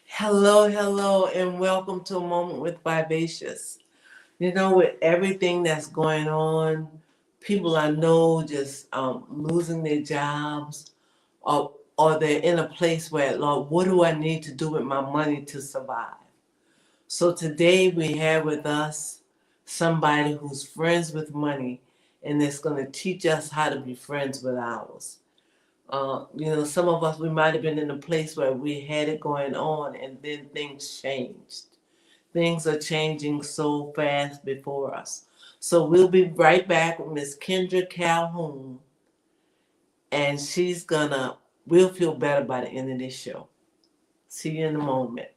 Hello, hello, and welcome to a moment with Vivacious. With everything that's going on, people I know just losing their jobs, or they're in a place where, Lord, what do I need to do with my money to survive? So today we have with us somebody who's friends with money, and that's going to teach us how to be friends with ours. Some of us, we might have been in a place where we had it going on and then things changed. Things are changing so fast before us. So we'll be right back with Miss Kendra Calhoun, and we'll feel better by the end of this show. See you in a moment.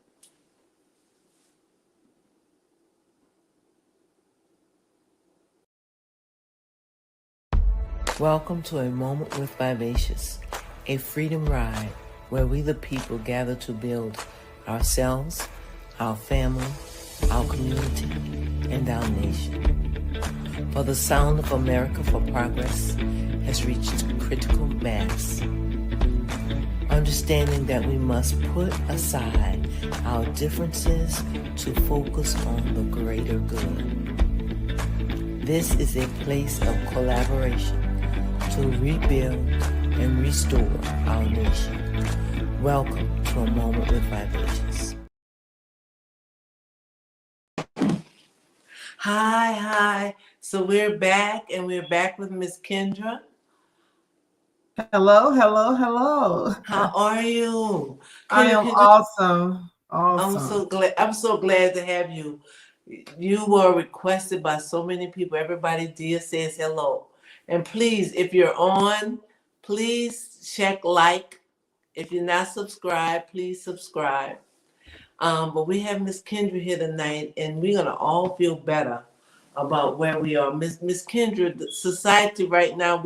Welcome to A Moment with Vivacious, a freedom ride where we the people gather to build ourselves, our family, our community, and our nation. For the sound of America for Progress has reached critical mass. Understanding that we must put aside our differences to focus on the greater good. This is a place of collaboration to rebuild and restore our nation. Welcome to A Moment with Vivacious. Hi. So we're back, and we're back with Miss Kendra. Hello. How are you? I am Kendra, awesome. I'm Awesome. so glad. I'm so glad to have you. You were requested by so many people. Everybody dear says hello. And please, if you're on, please check like. If you're not subscribed, please subscribe. But we have Miss Kendra here tonight, and we're gonna all feel better about where we are. Miss Kendra, the society right now,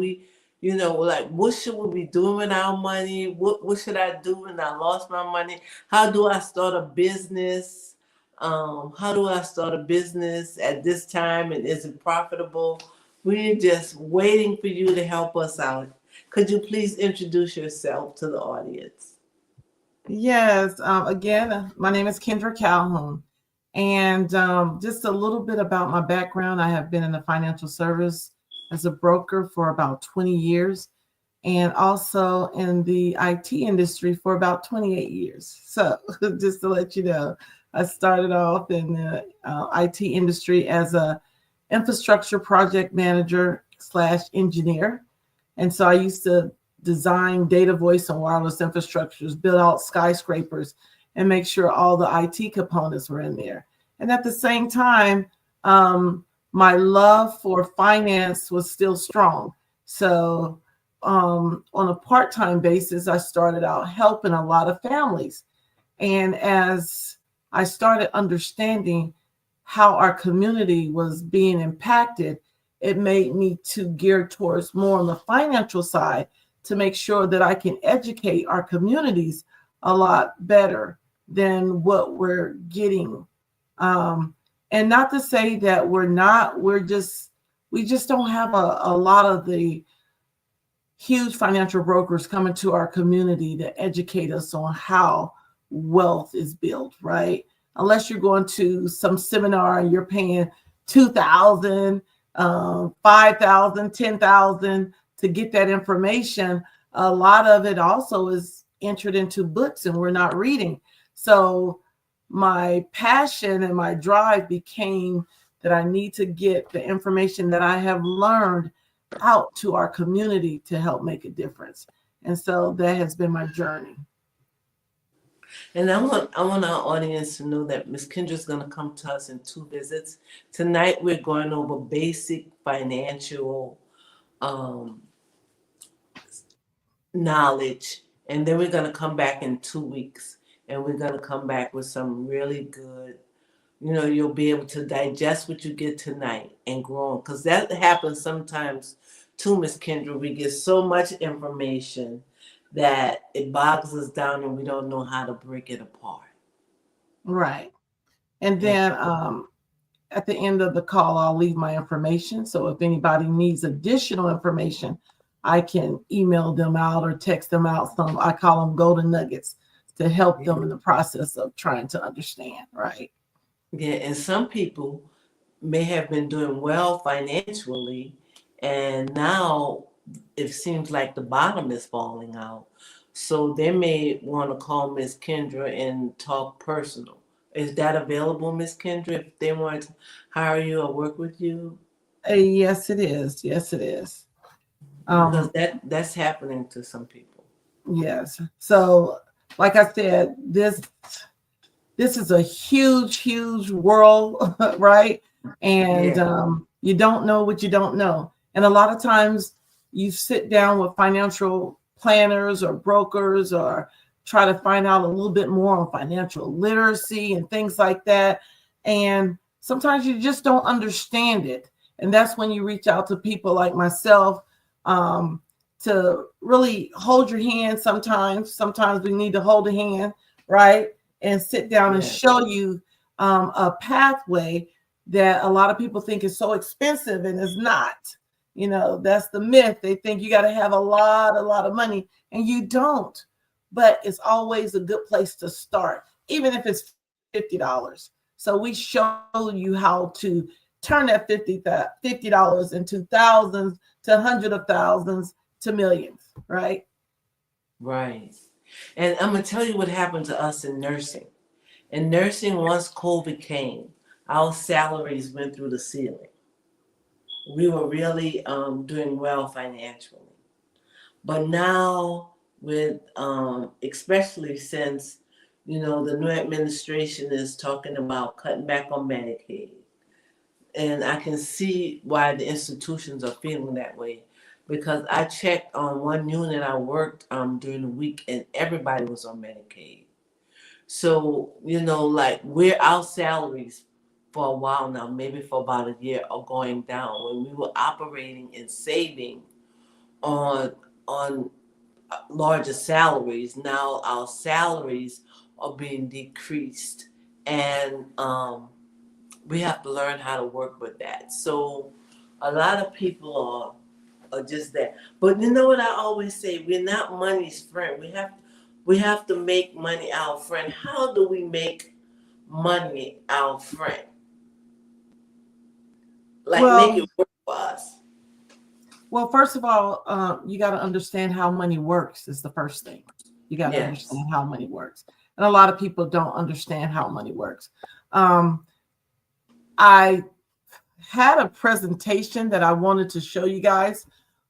like, what should we be doing with our money? What should I do when I lost my money? How do I start a business? How do I start a business at this time, and is it profitable? We're just waiting for you to help us out. Could you please introduce yourself to the audience? Yes. Again, my name is Kendra Calhoun. And just a little bit about my background. I have been in the financial service as a broker for about 20 years and also in the IT industry for about 28 years. So just to let you know, I started off in the IT industry as a infrastructure project manager slash engineer. And so I used to design data voice and wireless infrastructures, build out skyscrapers, and make sure all the IT components were in there. And at the same time, my love for finance was still strong. So on a part-time basis, I started out helping a lot of families. And as I started understanding how our community was being impacted, it made me to gear towards more on the financial side to make sure that I can educate our communities a lot better than what we're getting. Um, and not to say that we just don't have a lot of the huge financial brokers coming to our community to educate us on how wealth is built, right? Unless you're going to some seminar and you're paying 2,000, 5,000, 10,000 to get that information. A lot of it also is entered into books and we're not reading. So my passion and my drive became that I need to get the information that I have learned out to our community to help make a difference. And so that has been my journey. And I want our audience to know that Miss Kendra's going to come to us in two visits. Tonight we're going over basic financial um, knowledge, and then we're going to come back in 2 weeks, and we're going to come back with some really good. You'll be able to digest what you get tonight and grow on, because that happens sometimes too, Miss Kendra. We get so much information that it bogs us down and we don't know how to break it apart. Right. And And then at the end of the call, I'll leave my information. So if anybody needs additional information, I can email them out or text them out some, I call them golden nuggets, to help them in the process of trying to understand, right? Yeah, and some people may have been doing well financially, and now it seems like the bottom is falling out. So they may want to call Miss Kendra and talk personal. Is that available, Miss Kendra, if they want to hire you or work with you? Yes, it is. Yes, it is. Because Um, that's happening to some people. yes. So, like I said, this is a huge, huge world, right? And Yeah, you don't know what you don't know. And a lot of times you sit down with financial planners or brokers or try to find out a little bit more on financial literacy and things like that. And sometimes you just don't understand it. And that's when you reach out to people like myself um, to really hold your hand sometimes. Sometimes we need to hold a hand, right? And sit down and yeah, show you a pathway that a lot of people think is so expensive and is not. You know, that's the myth. They think you got to have a lot of money, and you don't. But it's always a good place to start, even if it's $50. So we show you how to turn that $50 into thousands to hundreds of thousands to millions, right? right. And I'm gonna tell you what happened to us in nursing. In nursing, once COVID came, our salaries went through the ceiling. We were really doing well financially. But now, with especially since the new administration is talking about cutting back on Medicaid, and I can see why the institutions are feeling that way, because I checked on one unit I worked during the week, and everybody was on Medicaid. So like our salaries for a while now, maybe for about a year, are going down. When we were operating and saving on larger salaries. Now our salaries are being decreased, and we have to learn how to work with that. So a lot of people are just that. But you know what I always say? We're not money's friend. We have to make money our friend. How do we make money our friend? Like make Well, it work for us. Well, first of all, you got to understand how money works is the first thing. You got to Yes. understand how money works. And a lot of people don't understand how money works. Um, I had a presentation that I wanted to show you guys,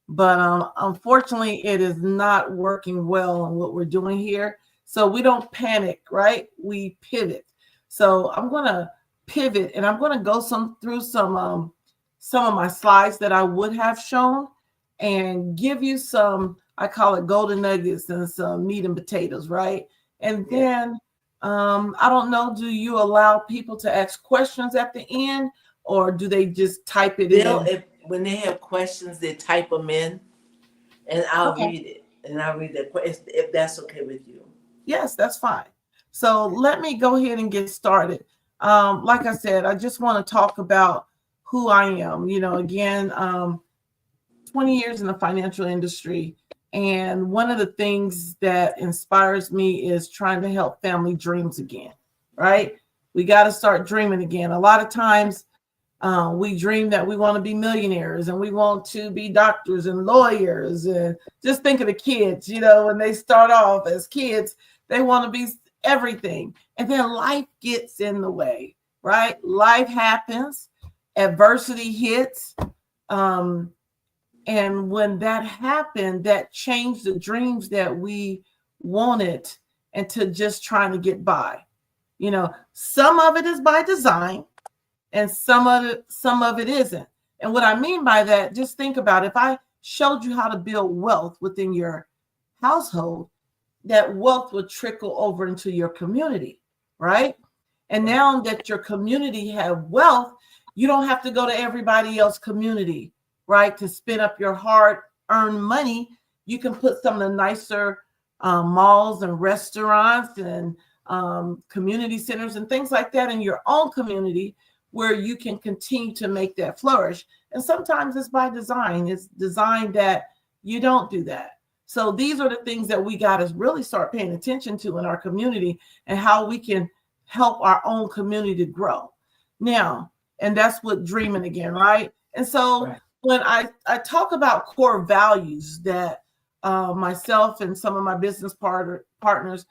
but unfortunately, it is not working well on what we're doing here. So we don't panic, right? We pivot. So I'm going to pivot, and I'm going to go through some of my slides that I would have shown and give you some, I call it golden nuggets and some meat and potatoes, right? And Yeah. then I don't know, do you allow people to ask questions at the end, or do they just type it They'll in? if when they have questions, they type them in, and I'll Okay. read it. And I'll read that if that's okay with you. Yes, that's fine. So let me go ahead and get started. Like I said, I just want to talk about who I am. You know, again, 20 years in the financial industry. And one of the things that inspires me is trying to help family dreams again, right? We got to start dreaming again. A lot of times we dream that we want to be millionaires and we want to be doctors and lawyers. And just think of the kids, when they start off as kids, they want to be everything. And then life gets in the way, right? Life happens, adversity hits. And when that happened, that changed the dreams that we wanted into just trying to get by. Some of it is by design and some of it isn't. And what I mean by that, just think about if I showed you how to build wealth within your household, that wealth would trickle over into your community, right? And now that your community have wealth, you don't have to go to everybody else's community, right, to spend up your hard-earned money. You can put some of the nicer malls and restaurants and community centers and things like that in your own community where you can continue to make that flourish. And sometimes it's by design. It's designed that you don't do that. So these are the things that we got to really start paying attention to in our community and how we can help our own community to grow. Now, and that's what dreaming again, right? And so Right. when I talk about core values that myself and some of my business partners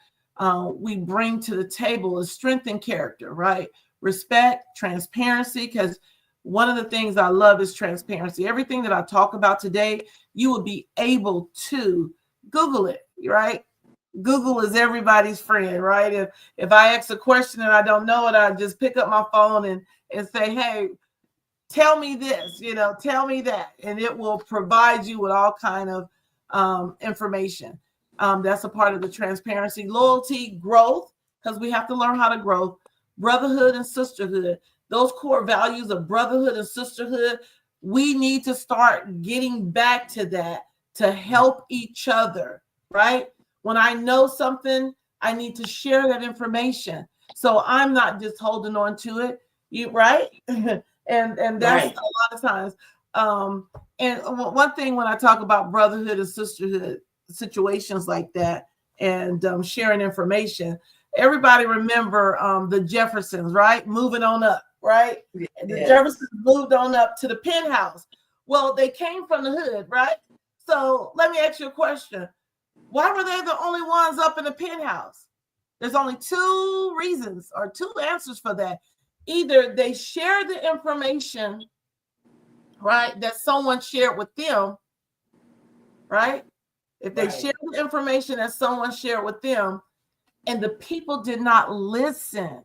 we bring to the table is strength and character, right? Respect, transparency, because one of the things I love is transparency. Everything that I talk about today, you will be able to Google it, right? Google is everybody's friend, right? If I ask a question and I don't know it, I just pick up my phone and say, hey, tell me this, tell me that. And it will provide you with all kind of information. That's a part of the transparency, loyalty, growth, because we have to learn how to grow, brotherhood and sisterhood. Those core values of brotherhood and sisterhood, we need to start getting back to that to help each other, right? When I know something, I need to share that information. So I'm not just holding on to it, right? and that's Right. a lot of times. And one thing when I talk about brotherhood and sisterhood situations like that and sharing information, everybody remember the Jeffersons, right? Moving on up, right? And the Yes. Jeffersons moved on up to the penthouse. Well, they came from the hood, right? So let me ask you a question. Why were they the only ones up in the penthouse? There's only two reasons or two answers for that. Either they shared the information, right, that someone shared with them, right? If they Right. shared the information that someone shared with them and the people did not listen,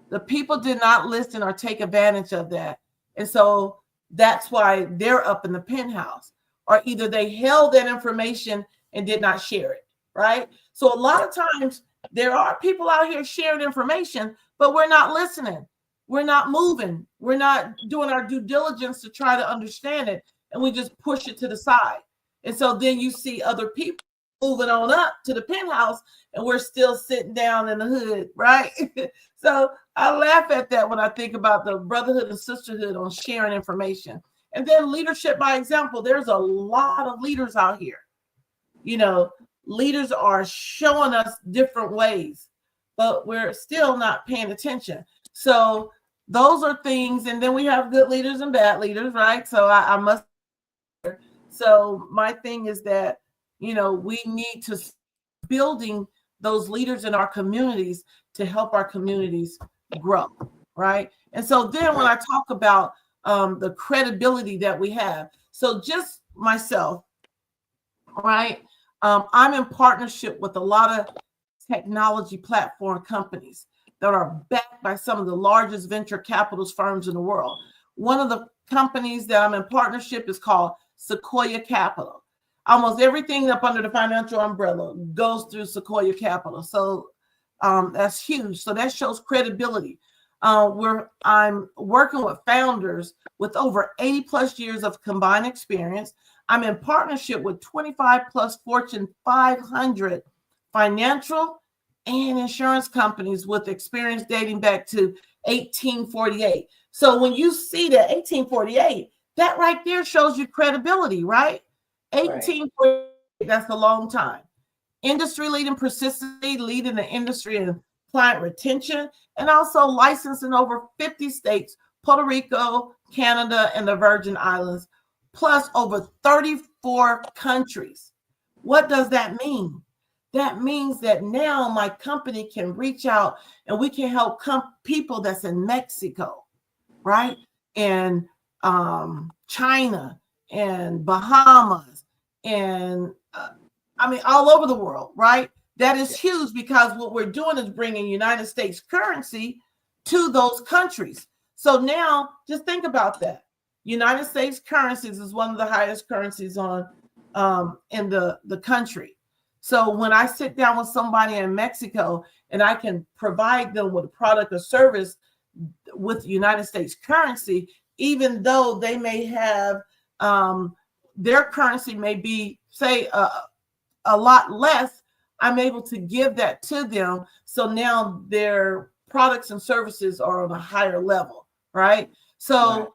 the people did not listen or take advantage of that. And so that's why they're up in the penthouse. Or either they held that information and did not share it, right? So a lot of times there are people out here sharing information, but we're not listening. We're not moving. We're not doing our due diligence to try to understand it. And we just push it to the side. And so then you see other people moving on up to the penthouse and we're still sitting down in the hood, right? So I laugh at that when I think about the brotherhood and sisterhood on sharing information. And then leadership by example. There's a lot of leaders out here. Leaders are showing us different ways, but we're still not paying attention. So those are things. And then we have good leaders and bad leaders, right? So I must. So my thing is that, we need to building those leaders in our communities to help our communities grow, right? And so then when I talk about the credibility that we have, so just myself, right? I'm in partnership with a lot of technology platform companies that are backed by some of the largest venture capitalist firms in the world. One of the companies that I'm in partnership is called Sequoia Capital. Almost everything up under the financial umbrella goes through Sequoia Capital. So that's huge. So that shows credibility. I'm working with founders with over 80 plus years of combined experience. I'm in partnership with 25 plus Fortune 500 financial and insurance companies with experience dating back to 1848. So when you see that 1848, that right there shows you credibility, right? 1848, that's a long time. Industry leading persistency, leading the industry in client retention, and also licensed in over 50 states, Puerto Rico, Canada, and the Virgin Islands, plus over 34 countries. What does that mean? That means that now my company can reach out and we can help people that's in Mexico, right? And China and Bahamas and all over the world, right? That is huge because what we're doing is bringing United States currency to those countries. So now just think about that. United States currencies is one of the highest currencies on in the country. So when I sit down with somebody in Mexico and I can provide them with a product or service with United States currency, even though they may have their currency may be, say, a lot less, I'm able to give that to them. So now their products and services are on a higher level, right? So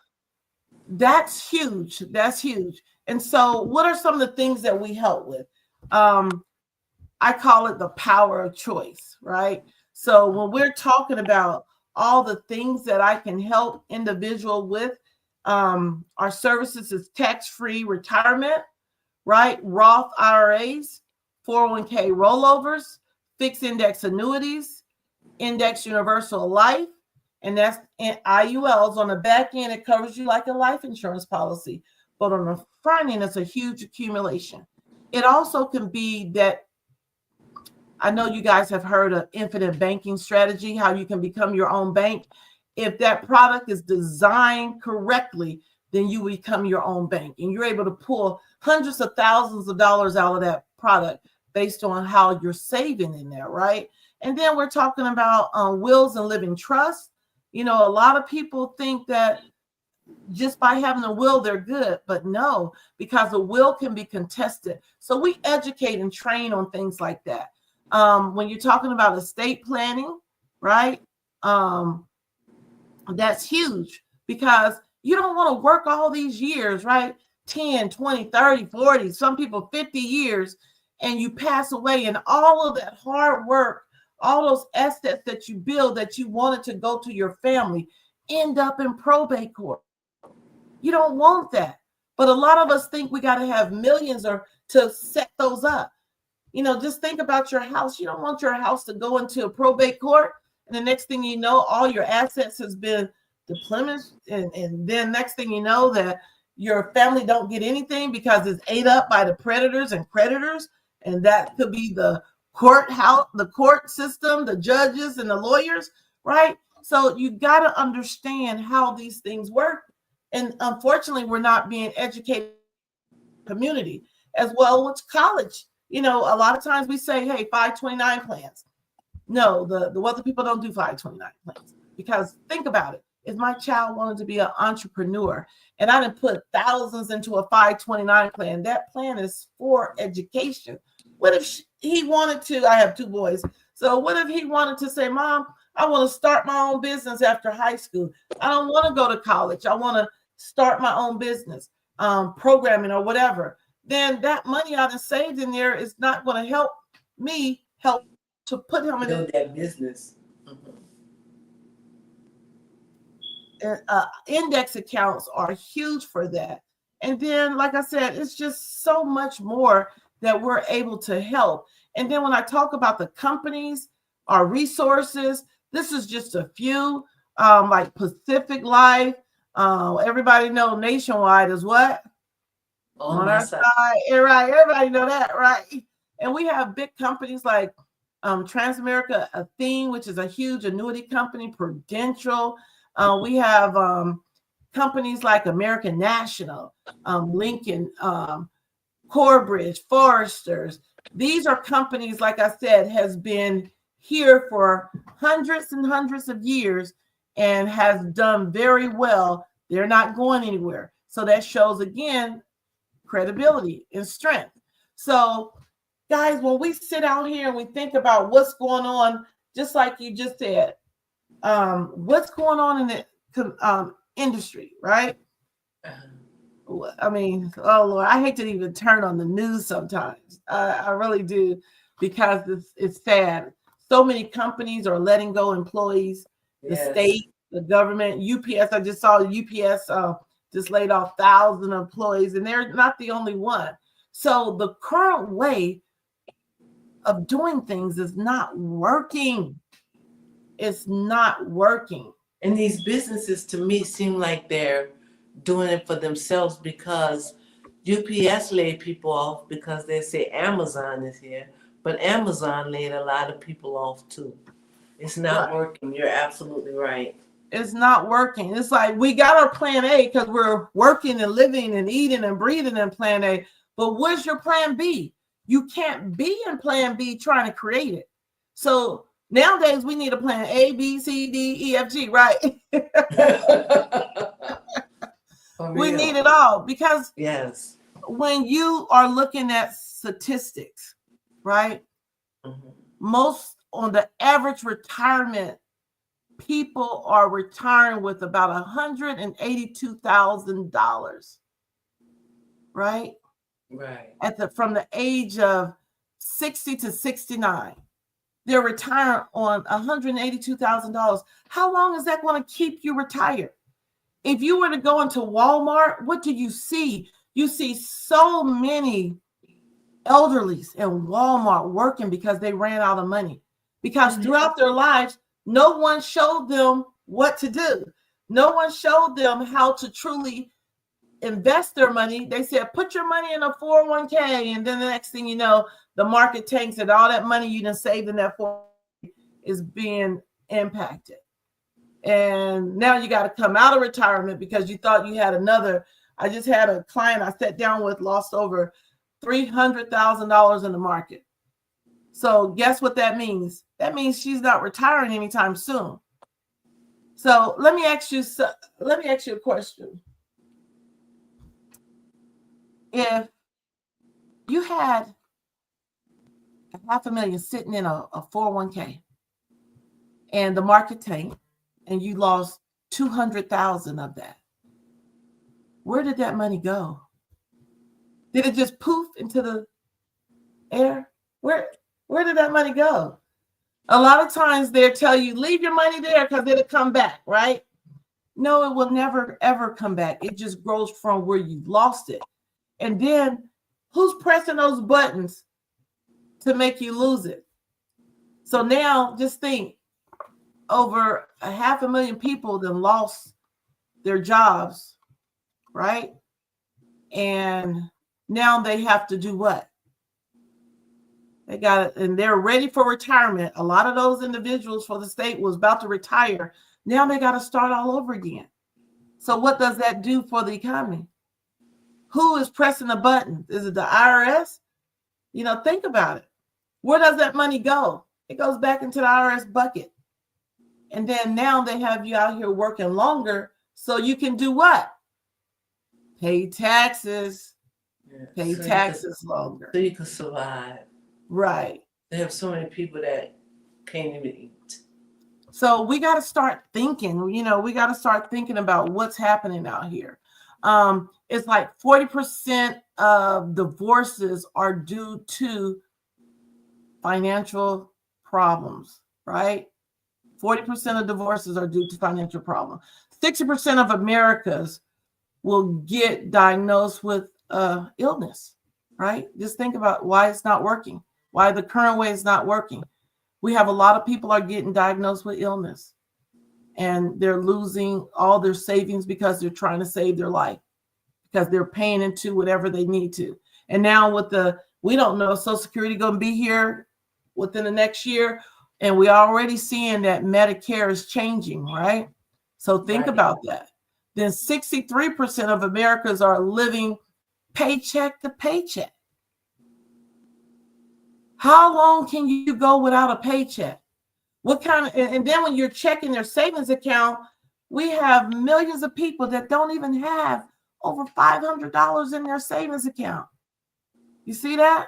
that's huge. That's huge. And so what are some of the things that we help with? I call it the power of choice, right? So when we're talking about all the things that I can help individual with, our services is tax-free retirement, right? Roth IRAs, 401k rollovers, fixed index annuities, index universal life, and that's IULs. On the back end, it covers you like a life insurance policy, but on the front end, it's a huge accumulation. It also can be that, I know you guys have heard of infinite banking strategy, how you can become your own bank. If that product is designed correctly, then you become your own bank, and you're able to pull hundreds of thousands of dollars out of that product based on how you're saving in there, right? And then we're talking about wills and living trusts. You know, a lot of people think that just by having a will, they're good, but no, because a will can be contested. So we educate and train on things like that. When you're talking about estate planning, right? That's huge, because you don't want to work all these years, right? 10, 20, 30, 40, some people 50 years, and you pass away, and all of that hard work, all those assets that you build that you wanted to go to your family end up in probate court. You don't want that. But a lot of us think we got to have millions or to set those up. You know, just think about your house. You don't want your house to go into a probate court, and the next thing you know, all your assets has been depleted, and then next thing you know, that your family don't get anything because it's ate up by the predators and creditors, and that could be the courthouse, the court system, the judges and the lawyers, right? So you got to understand how these things work, and unfortunately, we're not being educated in the community as well with college. You know, a lot of times we say, hey, 529 plans. No, the wealthy people don't do 529 plans, because think about it. If my child wanted to be an entrepreneur and I didn't put thousands into a 529 plan, that plan is for education. What if he wanted to? I have two boys. So what if he wanted to say, Mom, I want to start my own business after high school. I don't want to go to college. I want to start my own business, programming or whatever. Then that money I done saved in there is not going to help me help to put him in Build that business. Index accounts are huge for that. And then, like I said, it's just so much more that we're able to help. And then when I talk about the companies, our resources, this is just a few, like Pacific Life. Everybody know Nationwide is what? On our side. Right, everybody know that, right? And we have big companies like Transamerica Athene, which is a huge annuity company, Prudential. We have companies like American National, Lincoln, Corebridge, Foresters. These are companies, like I said, has been here for hundreds and hundreds of years and has done very well. They're not going anywhere. So that shows, again, credibility and strength. So, guys, when we sit out here and we think about what's going on, just like you just said, what's going on in the industry, right? I mean, oh Lord, I hate to even turn on the news sometimes. I really do, because it's sad. So many companies are letting go employees. The state, the government, UPS. I just saw UPS just laid off 1,000 employees, and they're not the only one. So the current way of doing things is not working. It's not working. And these businesses, to me, seem like they're doing it for themselves, because UPS laid people off because they say Amazon is here, but Amazon laid a lot of people off too. It's not working. You're absolutely right. It's not working. It's like we got our plan A because we're working and living and eating and breathing in plan A. But what's your plan B? You can't be in plan B trying to create it. So nowadays we need a plan A, B, C, D, E, F, G, right? We need it all, because when you are looking at statistics, right? Most on the average retirement, people are retiring with about $182,000. right? Right. From the age of 60 to 69. They're retiring on $182,000. How long is that going to keep you retired? If you were to go into Walmart, what do you see? You see so many elderlies in Walmart working because they ran out of money. Because throughout their lives, no one showed them what to do. No one showed them how to truly invest their money. They said, put your money in a 401k. And then the next thing you know, the market tanks and all that money you done saved in that 401k is being impacted. And now you got to come out of retirement because you thought you had another. I just had a client I sat down with, lost over $300,000 in the market. So guess what that means? That means she's not retiring anytime soon. So let me ask you a question. If you had $500,000 sitting in a 401k and the market tanked and you lost 200,000 of that, where did that money go? Did it just poof into the air? Where did that money go? A lot of times they'll tell you, leave your money there because it'll come back, right? No, it will never, ever come back. It just grows from where you lost it. And then who's pressing those buttons to make you lose it? So now just think, over 500,000 people that lost their jobs, right? And now they have to do what? They got it, and they're ready for retirement. A lot of those individuals for the state was about to retire. Now they got to start all over again. So what does that do for the economy? Who is pressing the button? Is it the IRS? Think about it. Where does that money go? It goes back into the IRS bucket. And then now they have you out here working longer so you can do what? Pay taxes. Yeah. Pay taxes longer. So you can survive. Right. They have so many people that can't even eat. So we got to start thinking, we got to start thinking about what's happening out here. It's like 40% of divorces are due to financial problems, right? 40% of divorces are due to financial problems. 60% of Americans will get diagnosed with illness, right? Just think about why it's not working, why the current way is not working. We have a lot of people are getting diagnosed with illness and they're losing all their savings because they're trying to save their life, because they're paying into whatever they need to. And now we don't know, Social Security going to be here within the next year. And we're already seeing that Medicare is changing, right? So think about that. Then 63% of Americans are living paycheck to paycheck. How long can you go without a paycheck? And then when you're checking their savings account, we have millions of people that don't even have over $500 in their savings account. You see that?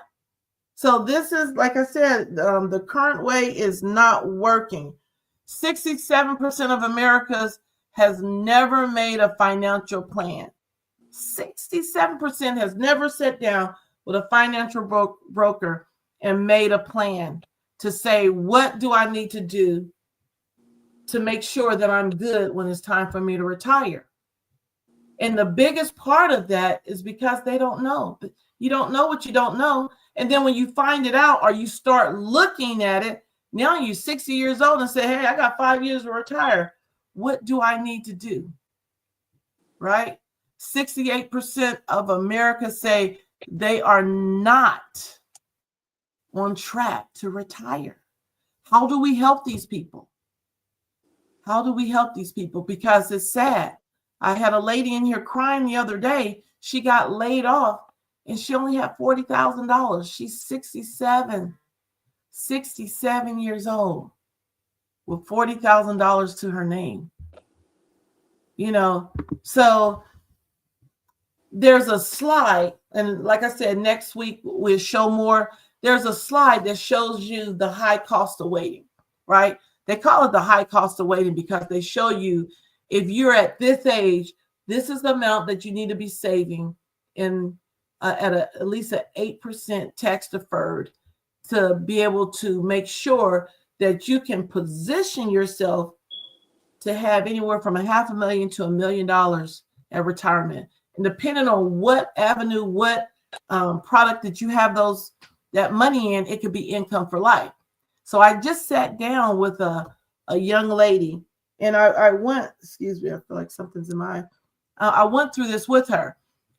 So this is, like I said, the current way is not working. 67% of Americans has never made a financial plan. 67% has never sat down with a financial broker and made a plan to say, what do I need to do to make sure that I'm good when it's time for me to retire? And the biggest part of that is because they don't know. You don't know what you don't know. And then when you find it out or you start looking at it, now you're 60 years old and say, hey, I got 5 years to retire. What do I need to do? Right? 68% of America say they are not on track to retire. How do we help these people? How do we help these people? Because it's sad. I had a lady in here crying the other day. She got laid off and she only had $40,000. She's 67 years old with $40,000 to her name. So there's a slide, and like I said, next week we'll show more. There's a slide that shows you the high cost of waiting, right? They call it the high cost of waiting because they show you if you're at this age, this is the amount that you need to be saving in at least an 8% tax deferred to be able to make sure that you can position yourself to have anywhere from $500,000 to $1 million at retirement. And depending on what avenue, what product that you have that money in, it could be income for life. So I just sat down with a young lady, and I went, excuse me, I feel like something's in my, I went through this with her.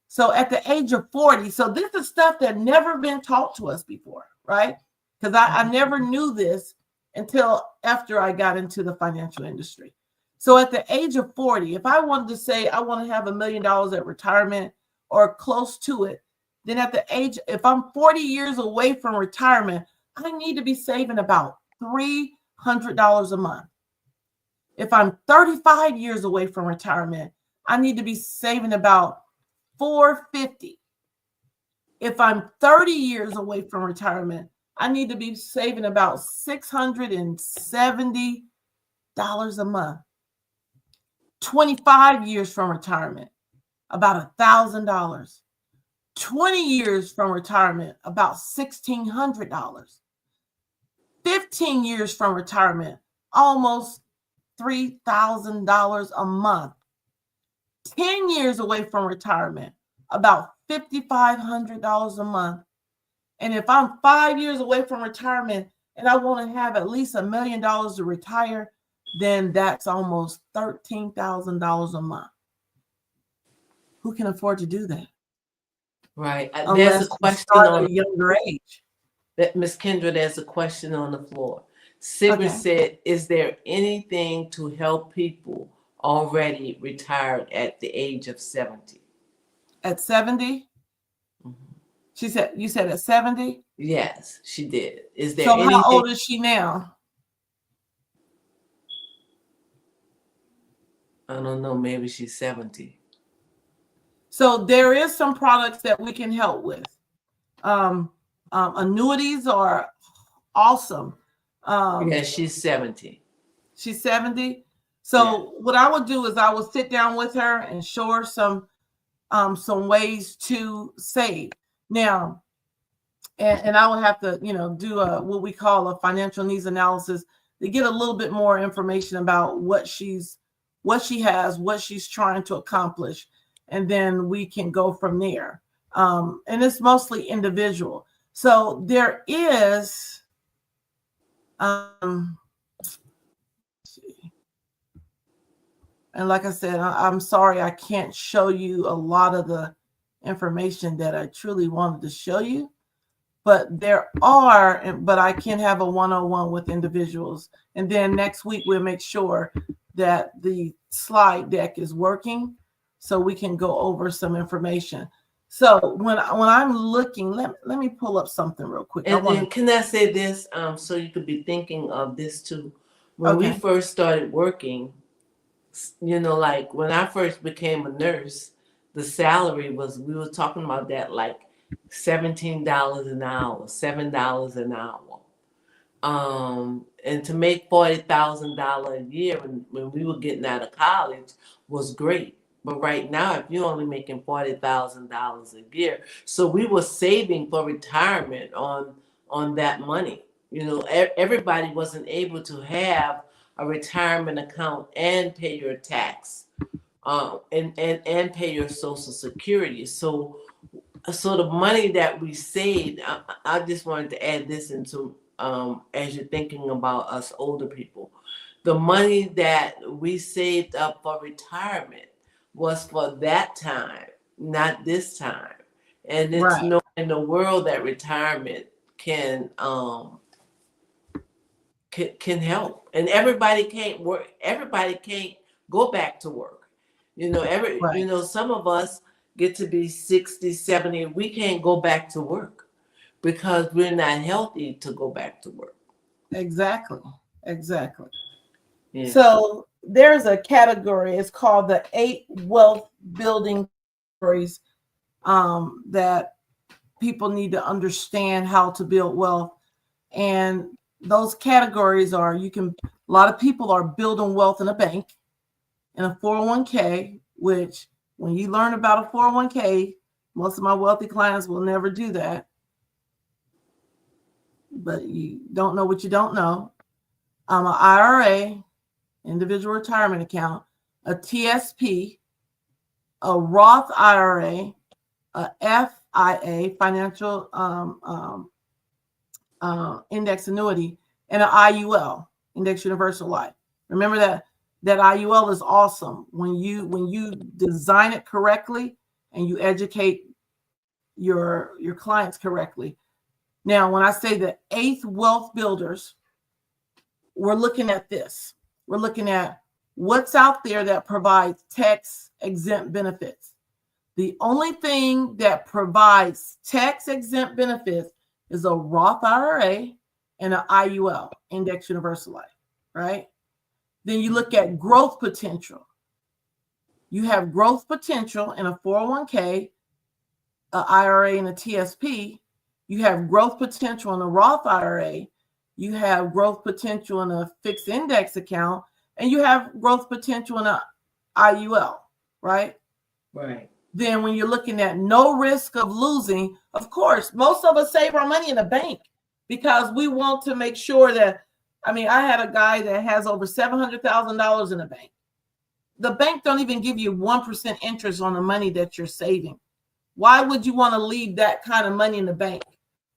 So at the age of 40, so this is stuff that never been taught to us before, right? Because I never knew this until after I got into the financial industry. So at the age of 40, if I wanted to say I want to have $1 million at retirement or close to it, then at the age, if I'm 40 years away from retirement, I need to be saving about $300 a month. If I'm 35 years away from retirement, I need to be saving about $450. If I'm 30 years away from retirement, I need to be saving about $670 a month. 25 years from retirement, about $1,000. 20 years from retirement, about $1,600. 15 years from retirement, almost $3,000 a month. 10 years away from retirement, about $5,500 a month. And if I'm 5 years away from retirement and I want to have at least $1 million to retire, then that's almost $13,000 a month. Who can afford to do that? Right. There's Unless a you question start on at a younger age. that, Miss Kendra. There's a question on the floor. Sigrid said, "Is there anything to help people already retired at the age of 70?" At 70? She said, you said at 70? Yes, she did. Is there So anything? how old is she now? I don't know. Maybe she's 70. So there is some products that we can help with. Annuities are awesome. Yes, she's 70. She's 70. So what I would do is I would sit down with her and show her some ways to save. Now, and I would have to, do what we call a financial needs analysis to get a little bit more information about what she has, what she's trying to accomplish, and then we can go from there. And it's mostly individual. So there is, and like I said, I'm sorry I can't show you a lot of the information that I truly wanted to show you, but but I can have a one-on-one with individuals. And then next week, we'll make sure that the slide deck is working so we can go over some information. So when I'm looking, let me pull up something real quick. And can I say this? So you could be thinking of this too. When we first started working, like when I first became a nurse, the salary was, we were talking about that like $17 an hour, $7 an hour. And to make $40,000 a year when we were getting out of college was great. But right now, if you're only making $40,000 a year, so we were saving for retirement on that money. Everybody wasn't able to have a retirement account and pay your tax, and pay your Social Security. So the money that we saved, I just wanted to add this into, as you're thinking about us older people, the money that we saved up for retirement was for that time, not this time. And it's known in the world that retirement can help. And everybody can't work. Everybody can't go back to work. Some of us get to be 60, 70, we can't go back to work because we're not healthy to go back to work. Exactly. Yeah. So there's a category, it's called the 8 wealth building categories that people need to understand how to build wealth. And those categories are, a lot of people are building wealth in a bank, in a 401k, which when you learn about a 401k, Most of my wealthy clients will never do that. But you don't know what you don't know. An IRA, individual retirement account, a TSP, a Roth IRA, a FIA, financial index annuity, and an IUL, index universal life. Remember that IUL is awesome when you design it correctly and you educate your clients correctly. Now, when I say the 8th wealth builders, we're looking at this. We're looking at what's out there that provides tax exempt benefits. The only thing that provides tax exempt benefits is a Roth IRA and an IUL, Index Universal Life, right? Then you look at growth potential. You have growth potential in a 401k, an IRA, and a TSP. You have growth potential in a Roth IRA. You have growth potential in a fixed index account, and you have growth potential in an IUL, right? Right. Then when you're looking at no risk of losing, of course, most of us save our money in a bank because we want to make sure that, I had a guy that has over $700,000 in the bank. The bank don't even give you 1% interest on the money that you're saving. Why would you want to leave that kind of money in the bank?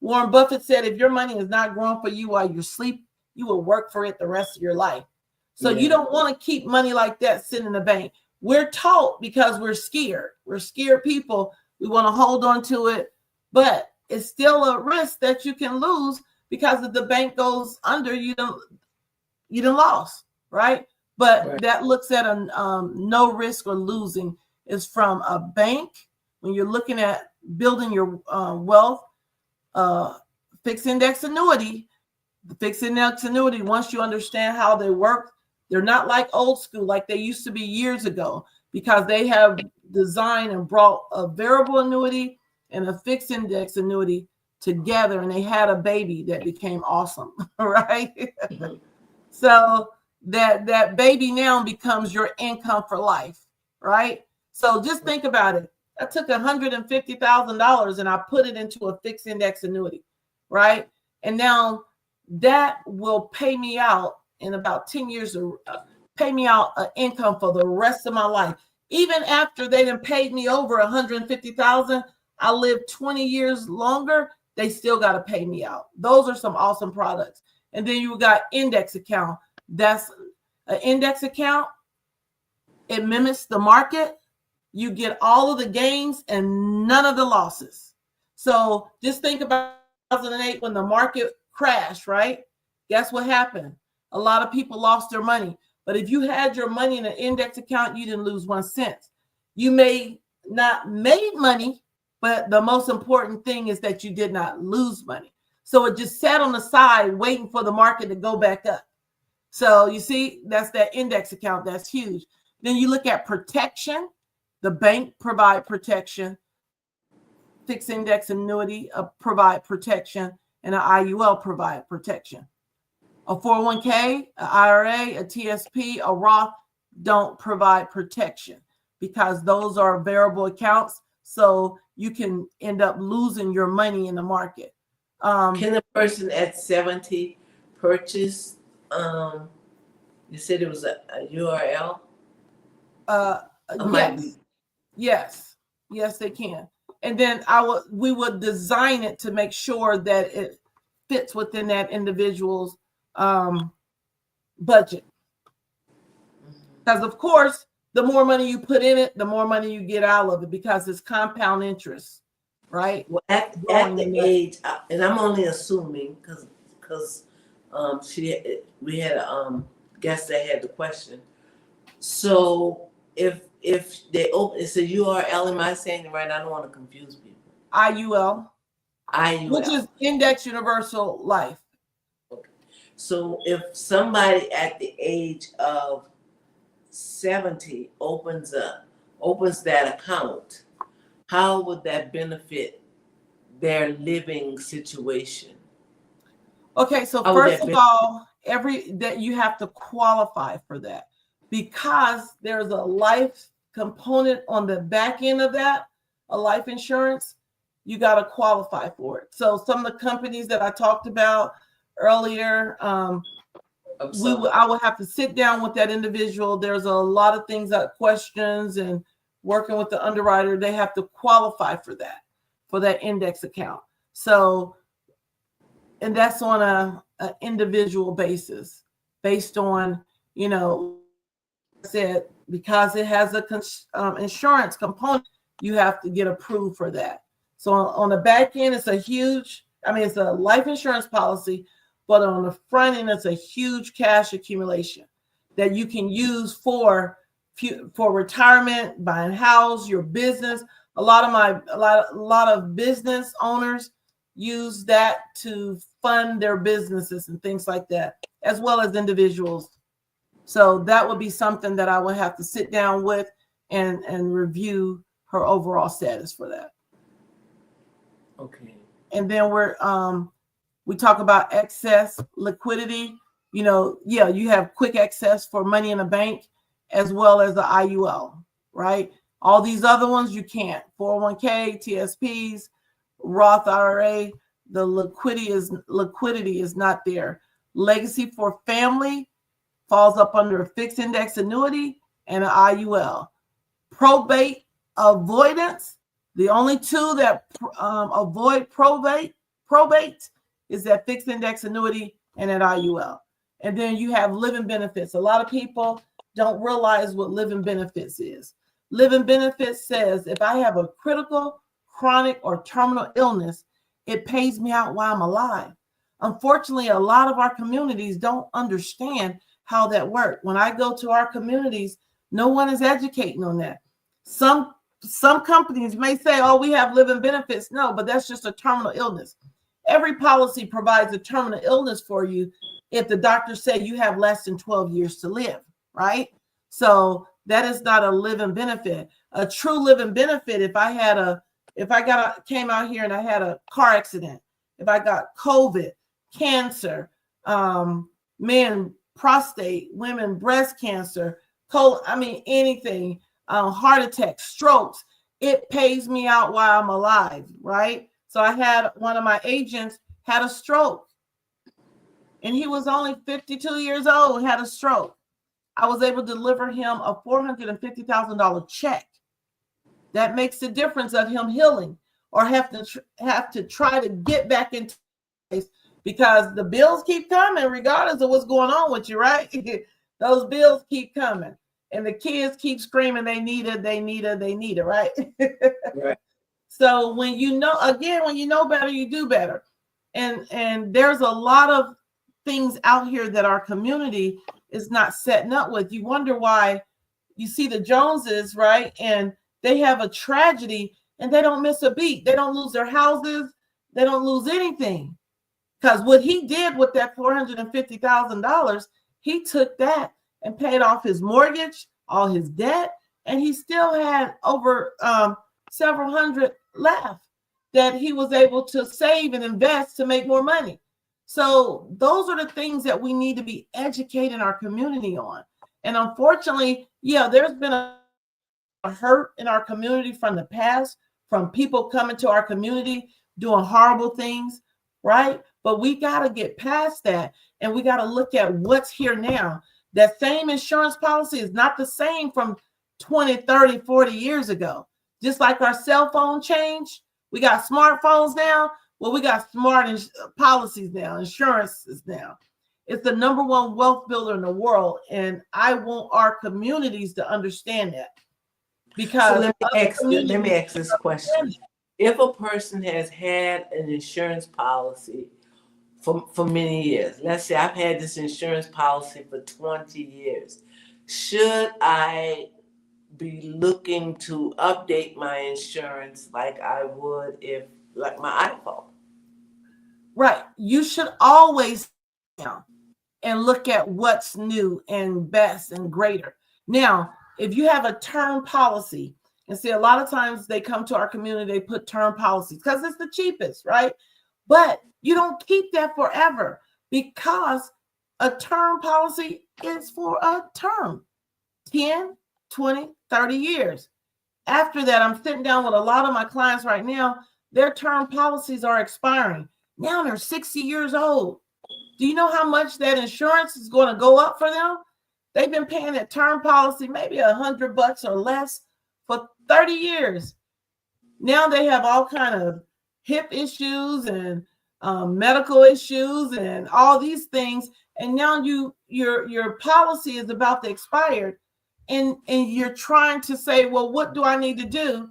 Warren Buffett said, if your money is not growing for you while you sleep, you will work for it the rest of your life. So you don't want to keep money like that sitting in the bank. We're taught because we're scared. We're scared people. We want to hold on to it, but it's still a risk that you can lose because if the bank goes under, you don't lost, right? But that looks at a no risk or losing is from a bank. When you're looking at building your wealth, fixed index annuity, the fixed index annuity, once you understand how they work, they're not like old school like they used to be years ago because they have designed and brought a variable annuity and a fixed index annuity together, and they had a baby that became awesome, right? So that baby now becomes your income for life, right? So just think about it. I took $150,000 and I put it into a fixed index annuity, right? And now that will pay me out in about 10 years, pay me out an income for the rest of my life. Even after they done paid me over $150,000, I live 20 years longer, they still got to pay me out. Those are some awesome products. And then you got index account. That's an index account. It mimics the market. You get all of the gains and none of the losses. So just think about 2008 when the market crashed, right? Guess what happened? A lot of people lost their money. But if you had your money in an index account, you didn't lose 1 cent. You may not made money, but the most important thing is that you did not lose money. So it just sat on the side waiting for the market to go back up. So you see, that's that index account. That's huge. Then you look at protection. The bank provide protection. Fixed index annuity provide protection. And an IUL provide protection. A 401k, an IRA, a TSP, a Roth don't provide protection because those are variable accounts. So you can end up losing your money in the market. Can a person at 70 purchase, you said it was a URL? Yes, they can. And then we would design it to make sure that it fits within that individual's budget. Because of course, the more money you put in it, the more money you get out of it because it's compound interest, right? Well, at the age, and I'm only assuming because we had a guest that had the question. So if they open, it's a URL. Am I saying it right? I don't want to confuse people. IUL, which is Index Universal Life. Okay. So if somebody at the age of 70 opens that account, how would that benefit their living situation? Okay, so first of all, that you have to qualify for that because there's a life component on the back end of that. a life insurance, you got to qualify for it. So some of the companies that I talked about earlier, I will have to sit down with that individual. There's a lot of things, that questions and working with the underwriter, they have to qualify for that index account. So, and that's on a individual basis, based on, you know, like I said, because it has a insurance component, you have to get approved for that. So on the back end, it's it's a life insurance policy, but on the front end, it's a huge cash accumulation that you can use for retirement, buying a house, your business. A lot of business owners use that to fund their businesses and things like that, as well as individuals. So that would be something that I would have to sit down with and review her overall status for that. Okay. And then we talk about excess liquidity. You know, yeah, you have quick access for money in a bank as well as the IUL, right? All these other ones you can't. 401k, TSPs, Roth IRA, the liquidity is not there. Legacy for family falls up under a fixed index annuity and an IUL. Probate avoidance, the only two that avoid probate is that fixed index annuity and an IUL. And then you have living benefits. A lot of people don't realize what living benefits is. Living benefits says if I have a critical, chronic, or terminal illness, it pays me out while I'm alive. Unfortunately, a lot of our communities don't understand how that works. When I go to our communities, no one is educating on that. Some companies may say, oh, we have living benefits. No, but that's just a terminal illness. Every policy provides a terminal illness for you if the doctor say you have less than 12 years to live, right? So that is not a living benefit. A true living benefit, if I came out here and I had a car accident, if I got COVID, cancer, men, prostate, women, breast cancer, anything, heart attack, strokes, it pays me out while I'm alive, right? So I had one of my agents had a stroke, and he was only 52 years old, had a stroke. I was able to deliver him a $450,000 check. That makes the difference of him healing or have to try to get back into place, because the bills keep coming regardless of what's going on with you, right? Those bills keep coming, and the kids keep screaming they need it, right? Right. So when you know better, you do better. And there's a lot of things out here that our community is not setting up with. You wonder why you see the Joneses, right? And they have a tragedy and they don't miss a beat. They don't lose their houses. They don't lose anything. Because what he did with that $450,000, he took that and paid off his mortgage, all his debt, and he still had over several hundred left that he was able to save and invest to make more money. So those are the things that we need to be educating our community on. And unfortunately, there's been a hurt in our community from the past, from people coming to our community doing horrible things, right? But we got to get past that, and we got to look at what's here now. That same insurance policy is not the same from 20, 30, 40 years ago. Just like our cell phone changed, we got smartphones now. Well, we got smart policies now, insurances now. It's the number one wealth builder in the world, and I want our communities to understand that. Because so let me ask this question. If a person has had an insurance policy for many years, let's say I've had this insurance policy for 20 years, should I be looking to update my insurance like I would like my iPhone? Right. You should always and look at what's new and best and greater. Now, if you have a term policy, and see, a lot of times they come to our community, they put term policies because it's the cheapest, right? But you don't keep that forever, because a term policy is for a term, 10, 20, 30 years. after that, I'm sitting down with a lot of my clients right now. Their term policies are expiring. Now they're 60 years old. Do you know how much that insurance is going to go up for them? They've been paying that term policy maybe $100 or less for 30 years. Now they have all kind of hip issues and medical issues and all these things. And now your policy is about to expire, and you're trying to say, well, what do I need to do?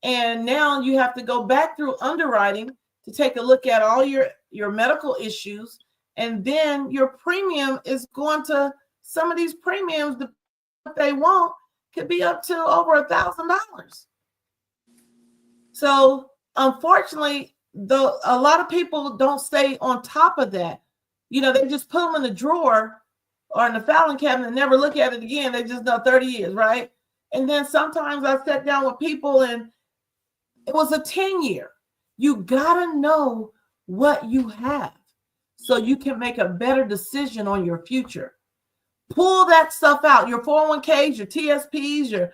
And now you have to go back through underwriting to take a look at all your medical issues. And then your premium is going to, some of these premiums, what they want, could be up to over $1,000. So unfortunately, a lot of people don't stay on top of that. You know, they just put them in the drawer or in the filing cabinet and never look at it again. They just know 30 years, right? And then sometimes I sat down with people and it was a 10-year. You gotta know what you have so you can make a better decision on your future. Pull that stuff out, your 401ks, your TSPs,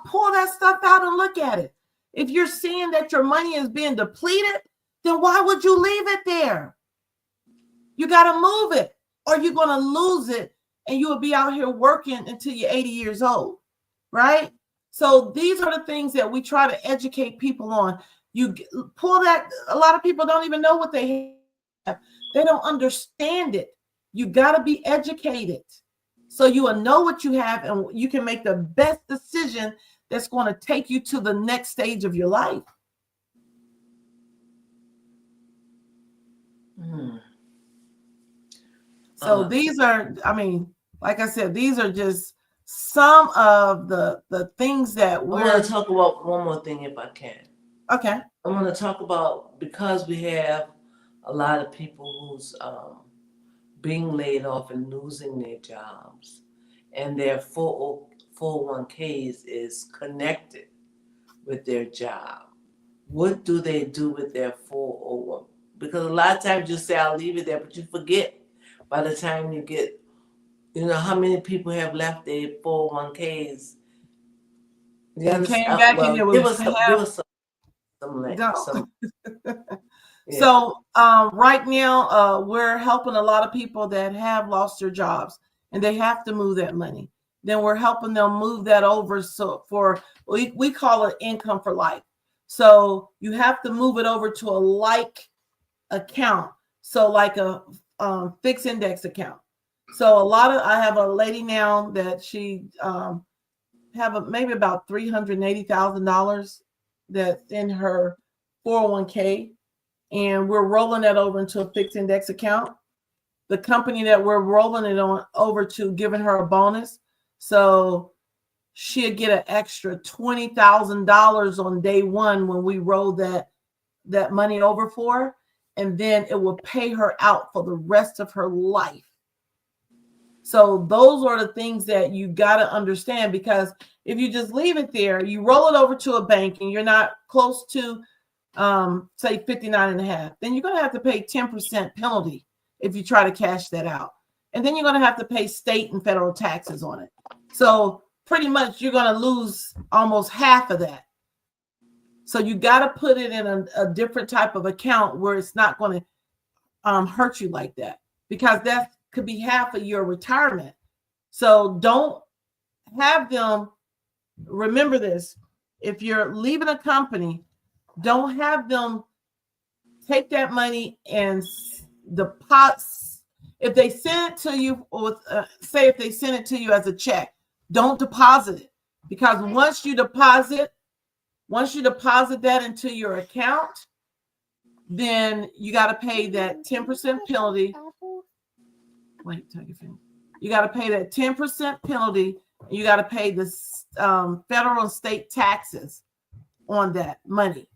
pull that stuff out and look at it. If you're seeing that your money is being depleted, then why would you leave it there? You got to move it, or you're going to lose it, and you will be out here working until you're 80 years old, right? So these are the things that we try to educate people on. You pull that. A lot of people don't even know what they have. They don't understand it. You got to be educated so you will know what you have, and you can make the best decision that's going to take you to the next stage of your life. So these are, I mean, like I said, these are just some of the things that we're... I want to talk about one more thing if I can. Okay. I want to talk about, because we have a lot of people who's being laid off and losing their jobs, and their 401ks is connected with their job. What do they do with their 401? Because a lot of times you say, I'll leave it there, but you forget by the time you get, you know, how many people have left their 401ks. You came back and it was give us some. Yeah. So right now, we're helping a lot of people that have lost their jobs and they have to move that money. Then we're helping them move that over. So we call it income for life. So you have to move it over to a like account. So like a fixed index account. So I have a lady now that she have maybe about $380,000 that's in her 401k. And we're rolling that over into a fixed index account. The company that we're rolling it on over to, giving her a bonus. So she'll get an extra $20,000 on day one when we roll that money over for her. And then it will pay her out for the rest of her life. So those are the things that you got to understand, because if you just leave it there, you roll it over to a bank and you're not close to say 59.5, then you're going to have to pay 10% penalty if you try to cash that out. And then you're going to have to pay state and federal taxes on it. So pretty much you're going to lose almost half of that. So you got to put it in a different type of account where it's not going to hurt you like that, because that could be half of your retirement. So don't have them, remember this, if you're leaving a company, don't have them take that money and deposit. If they send it to you, or say if they send it to you as a check, don't deposit it, because once you deposit that into your account, then you got to pay that 10% penalty. Wait, take a few. You got to pay that 10% penalty. And you got to pay the federal and state taxes on that money.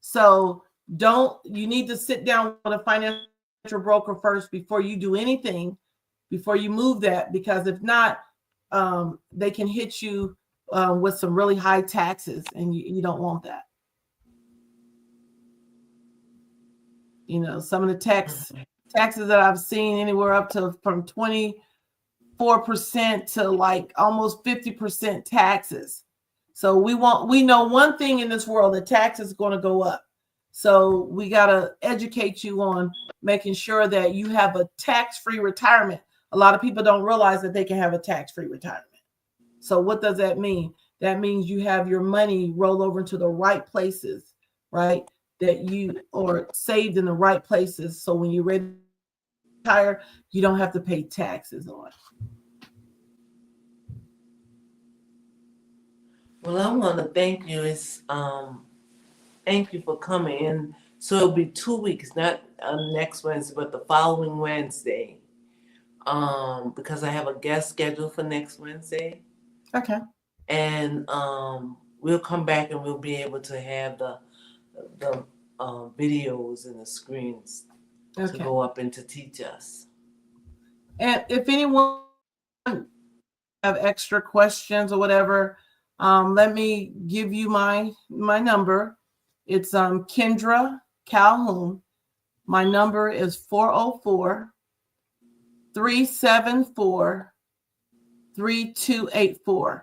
So you need to sit down with a financial broker first before you do anything, before you move that, because if not, they can hit you with some really high taxes, and you don't want that. You know, some of the taxes that I've seen anywhere up to from 24% to like almost 50% taxes. So we know one thing in this world, that taxes is going to go up. So we got to educate you on making sure that you have a tax-free retirement. A lot of people don't realize that they can have a tax-free retirement. So what does that mean? That means you have your money roll over into the right places, right? That you are saved in the right places. So when you're ready to retire, you don't have to pay taxes on it. Well, I want to thank you. Thank you for coming in. So it'll be 2 weeks, not next Wednesday, but the following Wednesday. Because I have a guest scheduled for next Wednesday. Okay. And we'll come back and we'll be able to have the videos and the screens to go up and to teach us. And if anyone have extra questions or whatever, let me give you my number. It's Kendra Calhoun. My number is 404-374-3284.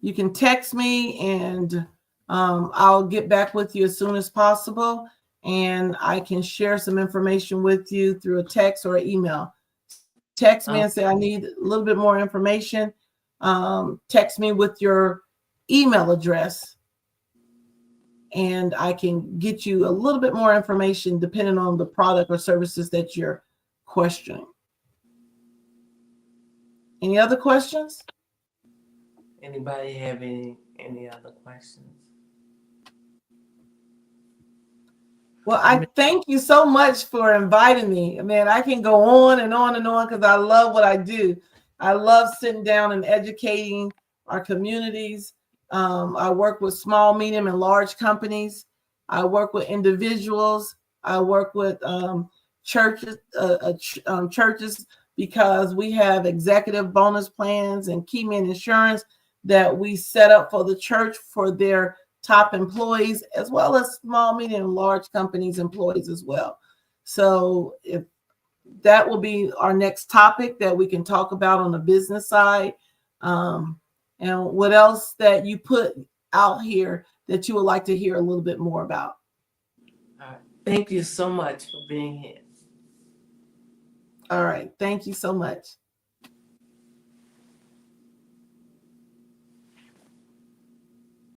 You can text me and I'll get back with you as soon as possible. And I can share some information with you through a text or an email. Text me and say, I need a little bit more information. Text me with your email address and I can get you a little bit more information depending on the product or services that you're questioning. Any other questions? Anybody have any other questions? Well, I thank you so much for inviting me. Man, I can go on and on and on because I love what I do. I love sitting down and educating our communities. I work with small, medium, and large companies. I work with individuals. I work with churches because we have executive bonus plans and key man insurance that we set up for the church for their top employees, as well as small, medium, and large companies employees as well. So if that will be our next topic that we can talk about on the business side. And what else that you put out here that you would like to hear a little bit more about? All right. Thank you so much for being here. All right. Thank you so much.